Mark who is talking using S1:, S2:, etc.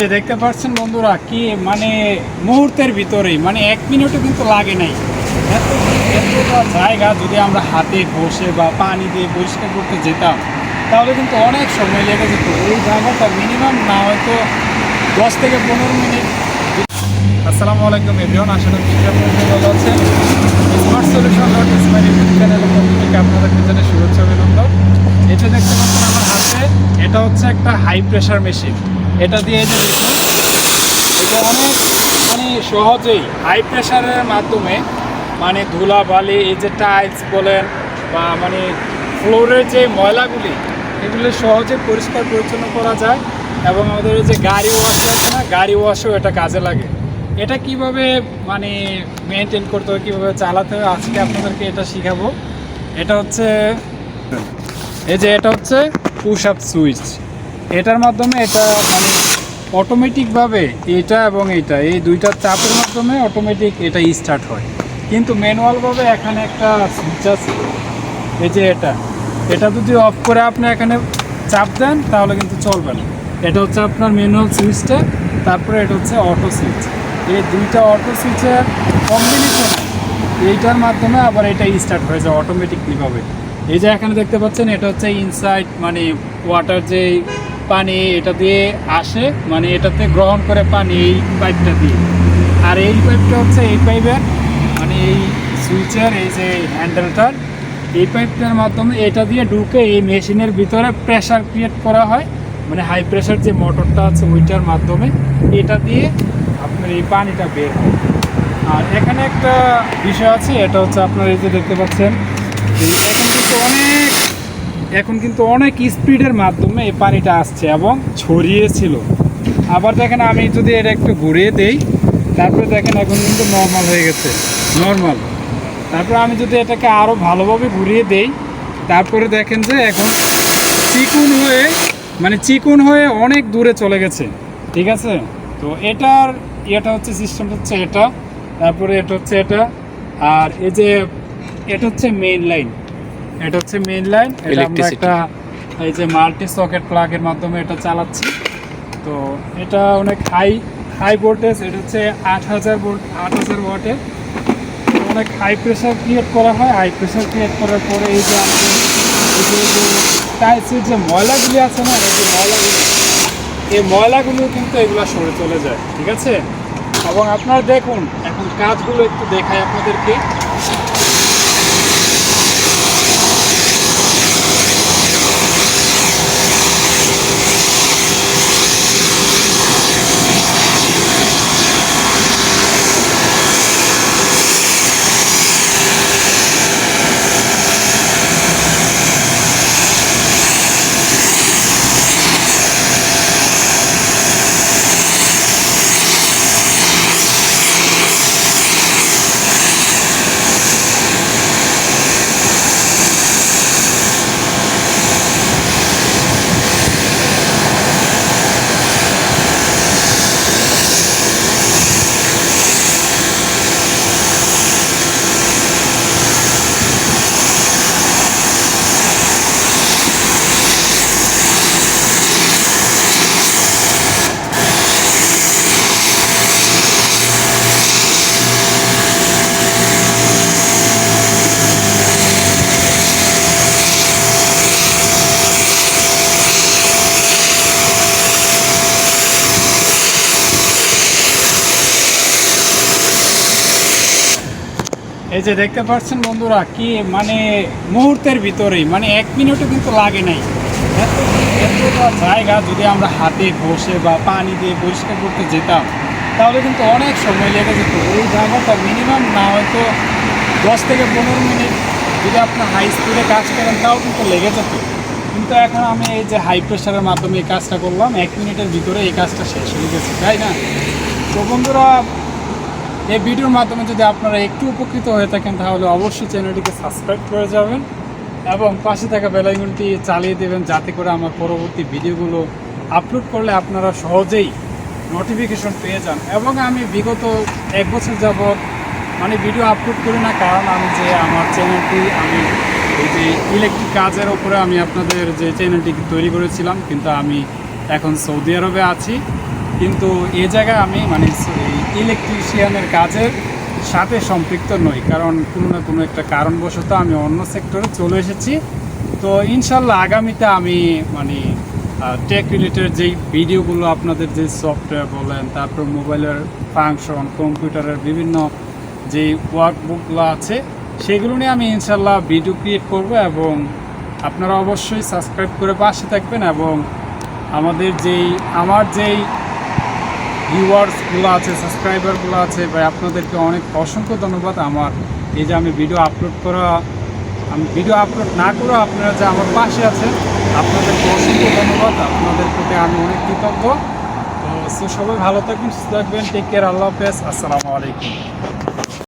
S1: যে দেখতে পাচ্ছেন বন্ধুরা কি মানে মুহূর্তের ভিতরেই মানে 1 মিনিটও কিন্তু লাগে নাই। এত এতটা জায়গা যদি আমরা হাতে বসে বা পানি দিয়ে পরিষ্কার করতে যেতাম তাহলে কিন্তু অনেক সময় লেগে যেত। এই জায়গাটা মিনিমাম না হয়তো 10 থেকে 15 মিনিট। আসসালামু আলাইকুম এভরিওয়ান, আশা করি আপনারা ভালো আছেন। Smart solution dot Ismail YouTube চ্যানেলের পক্ষ থেকে আপনাদের জন্য শুভেচ্ছা অভিনন্দন। এটা দেখতে পাচ্ছেন আমার হাতে, এটা হচ্ছে একটা হাই প্রেশার মেশিন। এটা দিয়ে এই যে দেখুন, এটা অনেক মানে সহজেই হাই প্রেশারের মাধ্যমে মানে ধুলা বালি, এই যে টাইলস বলেন বা মানে ফ্লোরের যে ময়লাগুলি এগুলো সহজে পরিষ্কার পরিচ্ছন্ন করা যায়। এবং আমাদের এই যে গাড়ি ওয়াশ আছে না, গাড়ি ওয়াশও এটা কাজে লাগে। এটা কিভাবে মানে মেনটেন করতে হবে, কীভাবে চালাতে হবে, আজকে আপনাদেরকে এটা শিখাবো। এটা হচ্ছে এই যে এটা হচ্ছে পুশ আপ সুইচ। এটার মাধ্যমে এটা মানে অটোমেটিকভাবে এটা এবং এইটা এই দুইটা চাপের মাধ্যমে অটোমেটিক এটা স্টার্ট হয়। কিন্তু ম্যানুয়ালভাবে এখানে একটা সুইচ আছে, এই যে এটা যদি অফ করে আপনি এখানে চাপ দেন তাহলে কিন্তু চলবে না। এটা হচ্ছে আপনার ম্যানুয়াল সুইচটা, তারপরে এটা হচ্ছে অটো সুইচ। এই দুইটা অটো সুইচের কম্বিনেশন এইটার মাধ্যমে আবার এটা স্টার্ট হয়ে যায় অটোমেটিকলিভাবে। এই যে এখানে দেখতে পাচ্ছেন এটা হচ্ছে ইনসাইড মানে ওয়াটার যে পানি এটা দিয়ে আসে, মানে এটাতে গ্রহণ করে পানি এই পাইপটা দিয়ে। আর এই পাইপটা হচ্ছে এই পাইপের মানে এই সুইচের এই যে হ্যান্ডেলটার, এই পাইপটার মাধ্যমে এটা দিয়ে ঢুকে এই মেশিনের ভিতরে প্রেশার ক্রিয়েট করা হয়। মানে হাই প্রেশার যে মোটরটা আছে ওইটার মাধ্যমে এটা দিয়ে আপনার এই পানিটা বের হয়। আর এখানে একটা বিষয় আছে, এটা হচ্ছে আপনার এই যে দেখতে পাচ্ছেন এখন কিন্তু অনেক স্পিডের মাধ্যমে এই পানিটা আসছে এবং ছড়িয়েছিল। আবার দেখেন আমি যদি এটা একটু ঘুরিয়ে দেই, তারপরে দেখেন এখন কিন্তু নর্মাল হয়ে গেছে, নর্মাল। তারপরে আমি যদি এটাকে আরও ভালোভাবে ঘুরিয়ে দেই, তারপরে দেখেন যে এখন চিকুন হয়ে অনেক দূরে চলে গেছে। ঠিক আছে, তো এটা হচ্ছে সিস্টেমটা হচ্ছে এটা, তারপরে এটা হচ্ছে এটা। আর এই যে এটা হচ্ছে মেইন লাইন, এটা আমরা একটা এই যে মাল্টি সকেট প্লাগের মাধ্যমে এটা চালাচ্ছি। তো এটা অনেক হাই ভোল্টেজ, এটা হচ্ছে 8000 ওয়াটের। অনেক হাই প্রেশার ক্রিয়েট করা হয়। হাই প্রেশার ক্রিয়েট করার পরে এই যে আমাদের টাইলসের যে ময়লাগুলি আছে না, এই ময়লাগুলো কিন্তু এগুলো সরে চলে যায়। ঠিক আছে, এবং আপনারা দেখুন এখন কাজগুলো একটু দেখাই আপনাদেরকে। এই যে দেখতে পাচ্ছেন বন্ধুরা কি মানে মুহূর্তের ভিতরেই মানে 1 মিনিটও কিন্তু লাগে নাই। এতটা জায়গা যদি আমরা হাতে বসে বা পানি দিয়ে পরিষ্কার করতে যেতাম তাহলে কিন্তু অনেক সময় লেগে যেত। এই জায়গাটা মিনিমাম না হয়তো 10 থেকে 15 মিনিট যদি আপনার হাই স্পিডে কাজ করেন তাও কিন্তু লেগে যেত। কিন্তু এখন আমি এই যে হাই প্রেশারের মাধ্যমে এই কাজটা করলাম, 1 মিনিটের ভিতরে এই কাজটা শেষ হয়ে গেছে, তাই না? তো বন্ধুরা, এই ভিডিওর মাধ্যমে যদি আপনারা একটু উপকৃত হয়ে থাকেন তাহলে অবশ্যই চ্যানেলটিকে সাবস্ক্রাইব করে যাবেন এবং পাশে থাকা বেল আইকনটি চালিয়ে দেবেন, যাতে করে আমার পরবর্তী ভিডিওগুলো আপলোড করলে আপনারা সহজেই নোটিফিকেশন পেয়ে যান। এবং আমি বিগত 1 বছর যাবৎ মানে ভিডিও আপলোড করি না, কারণ আমি যে আমার চ্যানেলটি আমি এই যে ইলেকট্রিক কাজের ওপরে আমি আপনাদের যে চ্যানেলটি তৈরি করেছিলাম, কিন্তু আমি এখন সৌদি আরবে আছি। কিন্তু এ জায়গায় আমি মানে ইলেকট্রিশিয়ানের কাজের সাথে সম্পৃক্ত নই, কারণ কোনো না কোনো একটা কারণবশত আমি অন্য সেক্টরে চলে এসেছি। তো ইনশাল্লাহ আগামীতে আমি মানে টেক রিলেটেড যেই ভিডিওগুলো, আপনাদের যে সফটওয়্যার বলেন, তারপর মোবাইলের ফাংশন, কম্পিউটারের বিভিন্ন যেই ওয়ার্কবুকগুলো আছে সেগুলো নিয়ে আমি ইনশাল্লাহ ভিডিও ক্রিয়েট করব, এবং আপনারা অবশ্যই সাবস্ক্রাইব করে পাশে থাকবেন। এবং আমার যেই ভিউয়ার্সগুলো আছে, সাবস্ক্রাইবারগুলো আছে, ভাই আপনাদেরকে অনেক অসংখ্য ধন্যবাদ। আমার এই যে আমি ভিডিও আপলোড না করেও আপনারা যে আমার পাশে আছেন, আপনাদেরকে অসংখ্য ধন্যবাদ। আপনাদের প্রতি আমি অনেক কৃতজ্ঞ। তো সবাই ভালো থাকবেন, সুস্থ থাকবেন, টেক কেয়ার, আল্লাহ হাফেজ, আসসালামু আলাইকুম।